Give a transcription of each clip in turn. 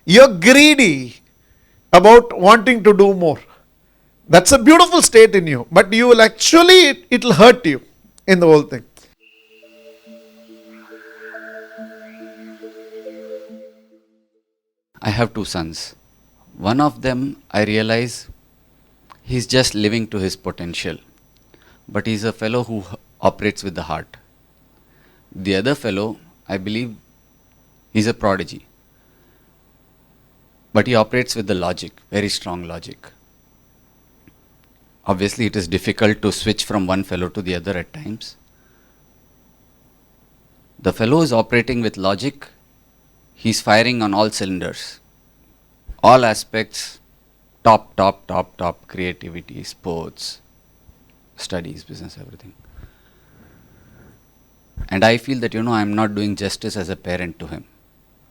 You're greedy about wanting to do more. That's a beautiful state in you, but you will actually, it will hurt you in the whole thing. I have two sons. One of them, I realize he's just living to his potential, but he's a fellow who operates with the heart. The other fellow, I believe, he's a prodigy, but he operates with the logic, very strong logic. Obviously, it is difficult to switch from one fellow to the other at times. The fellow is operating with logic. He's firing on all cylinders, all aspects, top, creativity, sports, studies, business, everything. And I feel that, I'm not doing justice as a parent to him.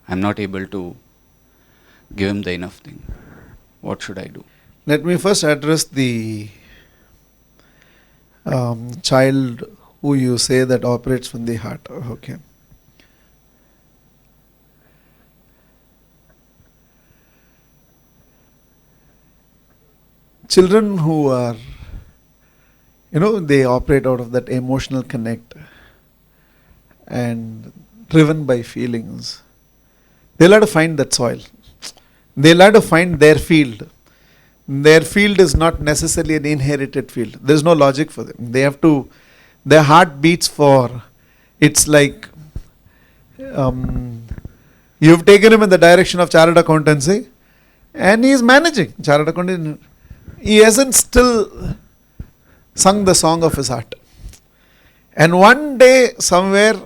I'm not able to give him the enough thing. What should I do? Let me first address the child who you say that operates from the heart. Okay. Children who are, they operate out of that emotional connect and driven by feelings. They'll have to find that soil. They'll have to find their field. Their field is not necessarily an inherited field. There's no logic for them. They have to, their heart beats for, it's like, you've taken him in the direction of chartered accountancy and he's managing chartered accountancy. He hasn't still sung the song of his heart. And one day, somewhere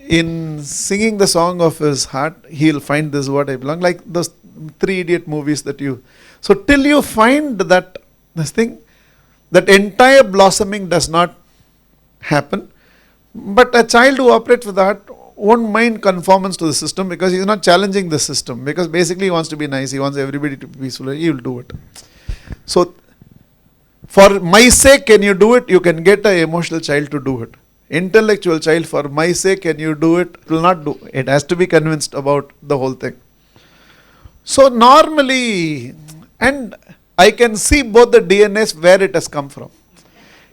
in singing the song of his heart, he'll find this is what I belong. Like those Three Idiot movies that you. So till you find that this thing, that entire blossoming does not happen. But a child who operates with the heart won't mind conformance to the system because he's not challenging the system. Because basically he wants to be nice. He wants everybody to be peaceful. He will do it. So, for my sake, can you do it? You can get an emotional child to do it. Intellectual child, for my sake, can you do it? Will not do. It has to be convinced about the whole thing. So, normally, and I can see both the DNAs where it has come from.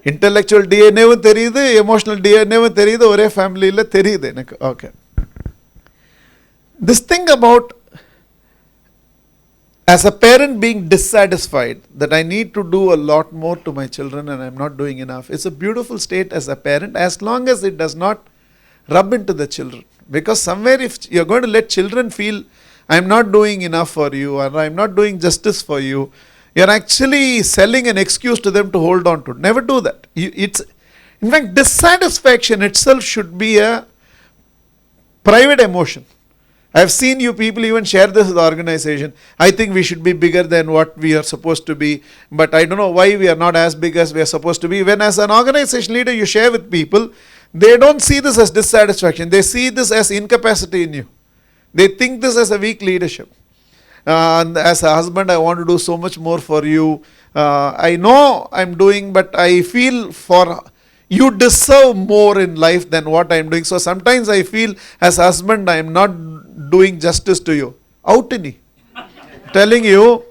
Intellectual DNA வும் தெரியுது, emotional DNA வும் தெரியுது, ஒரே ஃபேமிலியில் தெரியுது எனக்கு. Okay. This thing about as a parent being dissatisfied that I need to do a lot more to my children and I'm not doing enough. It's a beautiful state as a parent as long as it does not rub into the children. Because somewhere if you're going to let children feel I'm not doing enough for you or I'm not doing justice for you, you're actually selling an excuse to them to hold on to. Never do that. In fact, dissatisfaction itself should be a private emotion. I've seen you people even share this with the organization. I think we should be bigger than what we are supposed to be, but I don't know why we are not as big as we are supposed to be. When as an organization leader you share with people, they don't see this as dissatisfaction. They see this as incapacity in you. They think this as a weak leadership. As a husband, I want to do so much more for you. I know I'm doing, but I feel for you deserve more in life than what I'm doing. So sometimes I feel as a husband, I'm not doing justice to you. Out in telling you,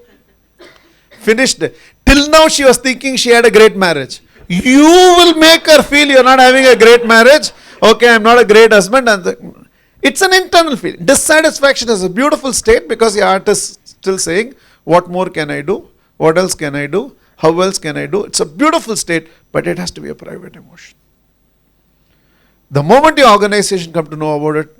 finished. Till now she was thinking she had a great marriage. You will make her feel you're not having a great marriage. Okay, I'm not a great husband. And it's an internal feeling. Dissatisfaction is a beautiful state because your heart is still saying, what more can I do? What else can I do? How else can I do? It's a beautiful state, but it has to be a private emotion. The moment your organization come to know about it,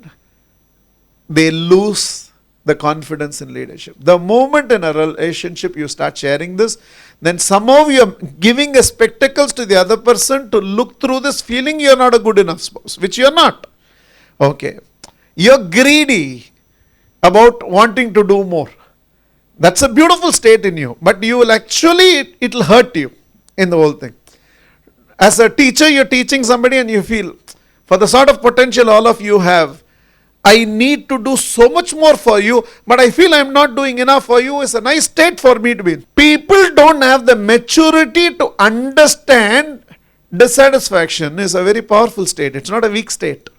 they lose the confidence in leadership. The moment in a relationship you start sharing this, then somehow you are giving a spectacles to the other person to look through this feeling you are not a good enough spouse, which you are not. Okay. You're greedy about wanting to do more. That's a beautiful state in you, but you will actually, it will hurt you in the whole thing. As a teacher, you're teaching somebody and you feel, for the sort of potential all of you have, I need to do so much more for you, but I feel I'm not doing enough for you. It's a nice state for me to be in. People don't have the maturity to understand dissatisfaction is a very powerful state. It's not a weak state.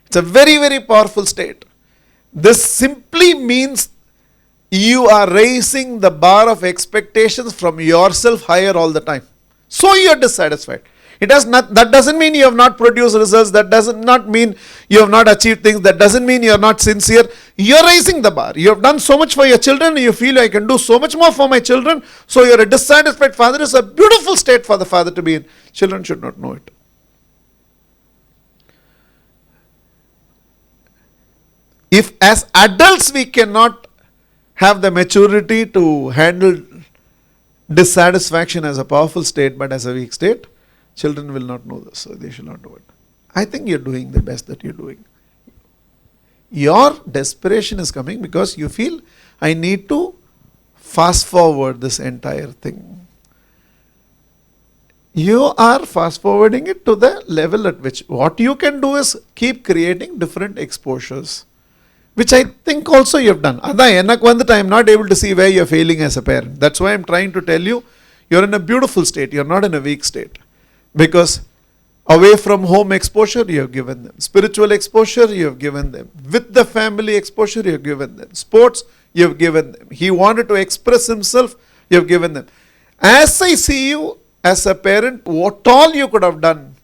It's a very, very powerful state. This simply means you are raising the bar of expectations from yourself higher all the time. So you are dissatisfied. That doesn't mean you have not produced results. That does not mean you have not achieved things. That doesn't mean you are not sincere. You are raising the bar. You have done so much for your children. And you feel I can do so much more for my children. So you are a dissatisfied father. It's a beautiful state for the father to be in. Children should not know it. If as adults we cannot have the maturity to handle dissatisfaction as a powerful state but as a weak state, children will not know this, so they should not do it. I think you're doing the best that you're doing. Your desperation is coming because you feel I need to fast forward this entire thing. You are fast forwarding it to the level at which what you can do is keep creating different exposures, which I think also you have done. I am not able to see where you are failing as a parent. That's why I am trying to tell you, you are in a beautiful state, you are not in a weak state. Because away from home exposure, you have given them. Spiritual exposure, you have given them. With the family exposure, you have given them. Sports, you have given them. He wanted to express himself, you have given them. As I see you as a parent, what all you could have done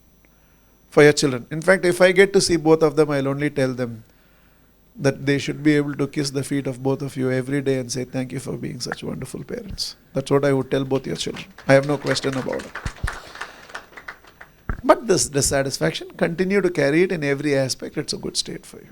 for your children. In fact, if I get to see both of them, I'll only tell them that they should be able to kiss the feet of both of you every day and say thank you for being such wonderful parents. That's what I would tell both your children. I have no question about it. But this dissatisfaction, continue to carry it in every aspect. It's a good state for you.